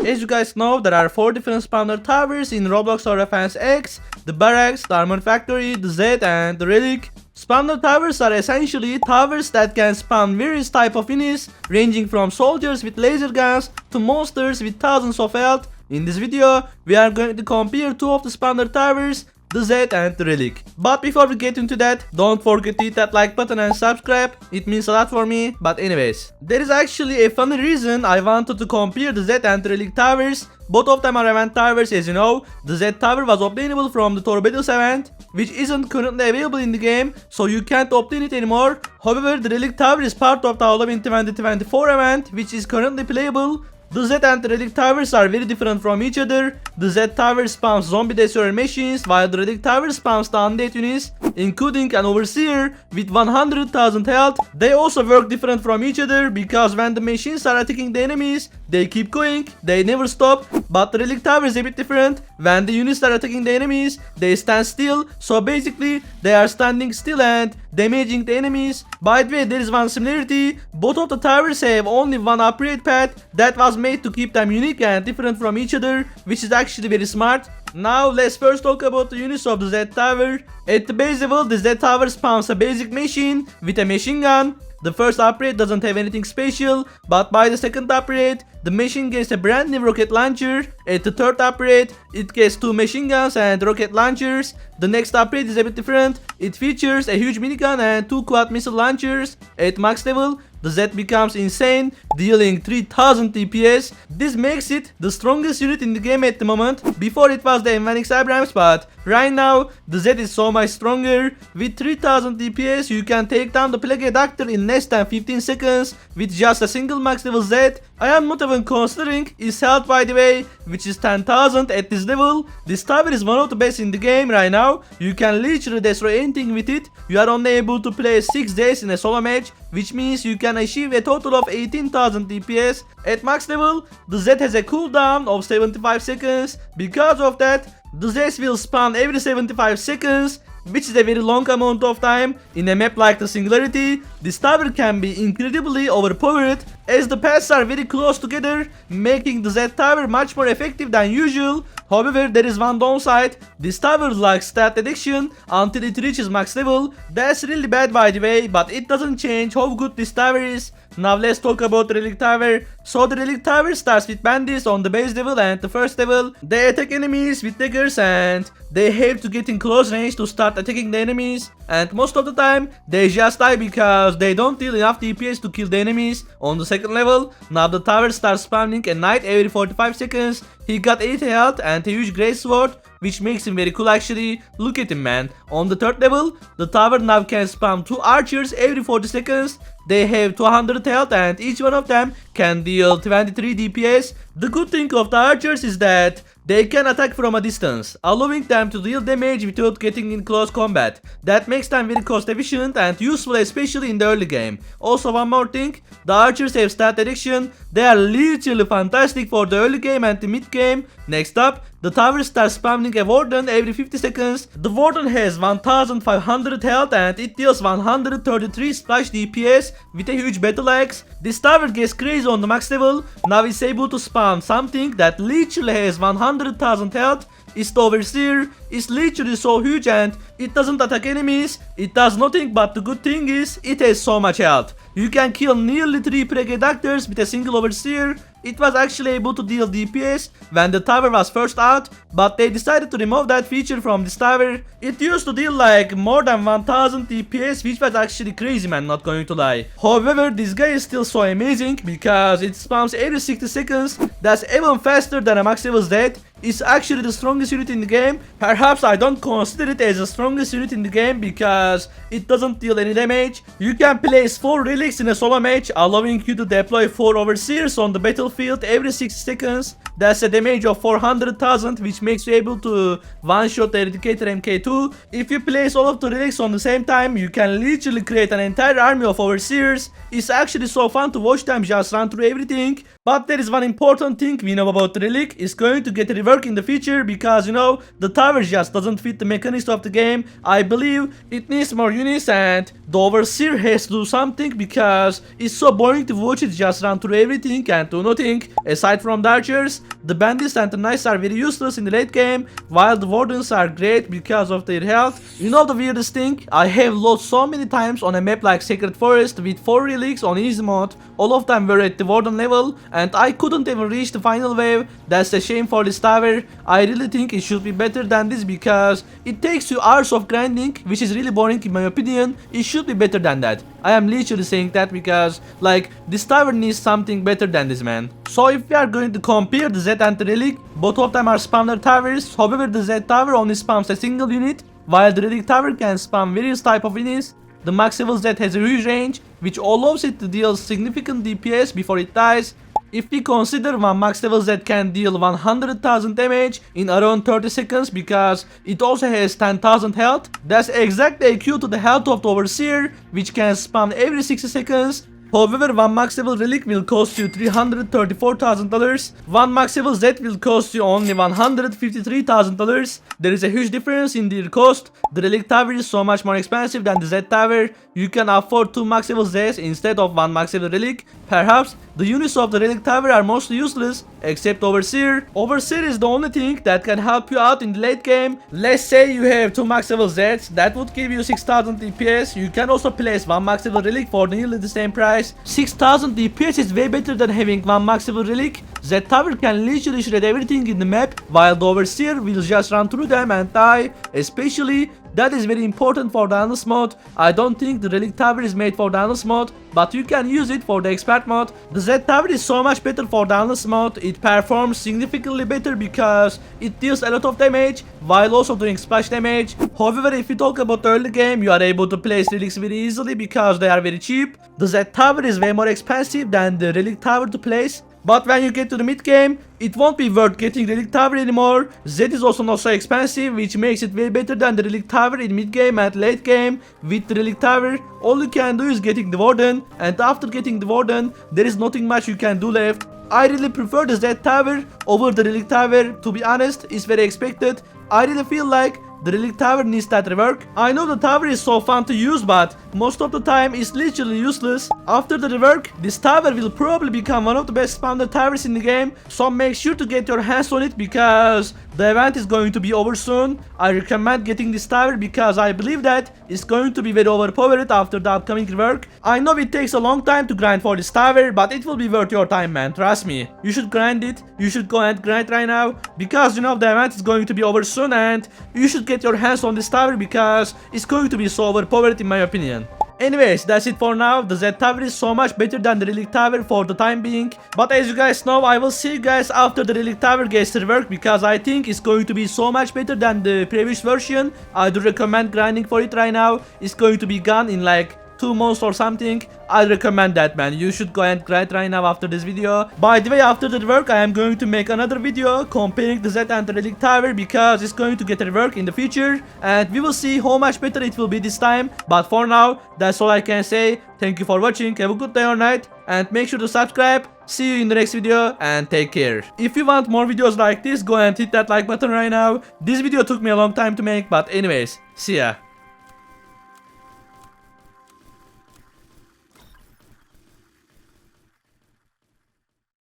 As you guys know, there are 4 different spawner towers in Roblox Tower Defense X: the Barracks, the Armor Factory, the ZED, and the RELIC. Spawner towers are essentially towers that can spawn various type of units, ranging from soldiers with laser guns to monsters with thousands of health. In this video, we are going to compare 2 of the spawner towers, the ZED and the RELIC. But before we get into that, don't forget to hit that like button and subscribe. It means a lot for me. But anyways, there is actually a funny reason I wanted to compare the ZED and the RELIC towers. Both of them are event towers, as you know. The ZED tower was obtainable from the Tower Battles event, which isn't currently available in the game, so you can't obtain it anymore. However, the RELIC tower is part of the Halloween 2024 event, which is currently playable. The ZED and the RELIC towers are very different from each other. The ZED tower spawns zombie destroyer machines, while the RELIC tower spawns the undead units, including an overseer with 100,000 health. They also work different from each other because when the machines are attacking the enemies, they keep going, they never stop. But the RELIC tower is a bit different. When the units are attacking the enemies, they stand still, so basically they are standing still and damaging the enemies. By the way, there is one similarity: both of the towers have only one upgrade path that was made to keep them unique and different from each other, which is actually very smart. Now let's first talk about the units of the ZED tower. At the base level, the ZED tower spawns a basic machine with a machine gun. The first upgrade doesn't have anything special, but by the second upgrade, the machine gets a brand new rocket launcher. At the third upgrade, it gets 2 machine guns and rocket launchers. The next upgrade is a bit different. It features a huge minigun and 2 quad missile launchers. At max level, the ZED becomes insane, dealing 3000 DPS. This makes it the strongest unit in the game at the moment. Before it was the M1X Abrams, but right now the ZED is so much stronger. With 3000 DPS, you can take down the Plague Doctor in less than 15 seconds with just a single max level ZED. I am not even considering its health, by the way, which is 10,000 at this level. This tower is one of the best in the game right now. You can literally destroy anything with it. You are only able to play 6 days in a solo match, which means you can achieve a total of 18,000 DPS. At max level, the ZED has a cooldown of 75 seconds. Because of that, the Zeds will spawn every 75 seconds, which is a very long amount of time. In a map like the Singularity, this tower can be incredibly overpowered, as the paths are very close together, making the ZED tower much more effective than usual. However, there is one downside: this tower lacks stat addiction until it reaches max level. That's really bad, by the way, but it doesn't change how good this tower is. Now let's talk about the RELIC tower. So the RELIC tower starts with bandits on the base level and the first level. They attack enemies with daggers and they have to get in close range to start attacking the enemies. And most of the time, they just die because they don't deal enough DPS to kill the enemies. On the second level, now the tower starts spawning a knight every 45 seconds. He got 8 health and a huge great sword, which makes him very cool actually. Look at him, man. On the third level, the tower now can spam 2 archers every 40 seconds. They have 200 health and each one of them can deal 23 DPS. The good thing of the archers is that they can attack from a distance, allowing them to deal damage without getting in close combat. That makes them very cost efficient and useful, especially in the early game. Also, one more thing, the archers have stat addiction. They are literally fantastic for the early game and the mid game. Next up, the tower starts spamming a warden every 50 seconds. The warden has 1500 health and it deals 133 splash DPS with a huge battle axe. This tower gets crazy on the max level. Now it's able to spawn something that literally has 100,000 health. It's the overseer. It's literally so huge and it doesn't attack enemies. It does nothing, but the good thing is it has so much health. You can kill nearly 3 Plague Doctors with a single overseer. It was actually able to deal DPS when the tower was first out, but they decided to remove that feature from this tower. It used to deal like more than 1000 DPS, which was actually crazy, man, not going to lie. However, this guy is still so amazing because it spawns every 60 seconds. That's even faster than a max level ZED. It's actually the strongest unit in the game. Perhaps I don't consider it as the strongest unit in the game because it doesn't deal any damage. You can place 4 relics in a solo match, allowing you to deploy 4 overseers on the battlefield every 60 seconds. That's a damage of 400,000, which makes you able to one-shot the Eradicator MK2. If you place all of the relics on the same time, you can literally create an entire army of overseers. It's actually so fun to watch them just run through everything. But there is one important thing we know about the RELIC. It's going to get a rework in the future because, you know, the tower just doesn't fit the mechanics of the game. I believe it needs more units and the Overseer has to do something because it's so boring to watch it just run through everything and do nothing. Aside from the archers, the bandits and the knights are very useless in the late game, while the wardens are great because of their health. You know the weirdest thing? I have lost so many times on a map like Sacred Forest with 4 relics on easy mode. All of them were at the warden level and I couldn't even reach the final wave. That's a shame for this tower. I really think it should be better than this because it takes you hours of grinding, which is really boring in my opinion. It should be better than that. I am literally saying that because like this tower needs something better than this, man. So if we are going to compare the ZED and the RELIC, both of them are spawner towers. However, the ZED tower only spawns a single unit, while the RELIC tower can spawn various type of units. The max level ZED has a huge range, which allows it to deal significant DPS before it dies. If we consider one max level ZED can deal 100,000 damage in around 30 seconds because it also has 10,000 health, that's exactly equal to the health of the Overseer, which can spawn every 60 seconds. However, one max level relic will cost you $334,000. One max level ZED will cost you only $153,000. There is a huge difference in their cost. The relic tower is so much more expensive than the ZED tower. You can afford 2 max level ZEDs instead of 1 max level relic. Perhaps the units of the relic tower are mostly useless, except Overseer. Overseer is the only thing that can help you out in the late game. Let's say you have 2 max level ZEDs, that would give you 6,000 DPS. You can also place 1 max level relic for nearly the same price. 6,000 DPS is way better than having 1 max level relic. ZED tower can literally shred everything in the map, while the Overseer will just run through them and die. Especially, that is very important for the Endless mode. I don't think the Relic Tower is made for the Endless mode, but you can use it for the Expert mode. The ZED Tower is so much better for the Endless mode. It performs significantly better because it deals a lot of damage while also doing splash damage. However, if you talk about the early game, you are able to place relics very easily because they are very cheap. The ZED Tower is way more expensive than the Relic Tower to place. But when you get to the mid game, it won't be worth getting Relic Tower anymore. ZED is also not so expensive, which makes it way better than the Relic Tower in mid game and late game. With the Relic Tower, all you can do is getting the Warden, and after getting the Warden, there is nothing much you can do left. I really prefer the ZED Tower over the Relic Tower. To be honest, it's very expected. I really feel like the Relic Tower needs that rework. I know the tower is so fun to use, but most of the time it's literally useless. After the rework, this tower will probably become one of the best spawner towers in the game, so make sure to get your hands on it because the event is going to be over soon. I recommend getting this tower because I believe that it's going to be very overpowered after the upcoming rework. I know it takes a long time to grind for this tower, but it will be worth your time, man, trust me. You should grind it, you should go and grind right now because you know the event is going to be over soon and you should get your hands on this tower because it's going to be so overpowered in my opinion. Anyways, that's it for now. The ZED Tower is so much better than the Relic Tower for the time being. But as you guys know, I will see you guys after the Relic Tower gets reworked because I think it's going to be so much better than the previous version. I do recommend grinding for it right now. It's going to be gone in like 2 months or something. I recommend that, man. You should go and grind right now after this video. By the way, after the rework, I am going to make another video comparing the ZED and the Relic Tower because it's going to get a rework in the future and we will see how much better it will be this time. But for now, that's all I can say. Thank you for watching. Have a good day or night and make sure to subscribe. See you in the next video and take care. If you want more videos like this, go and hit that like button right now. This video took me a long time to make, but anyways, see ya.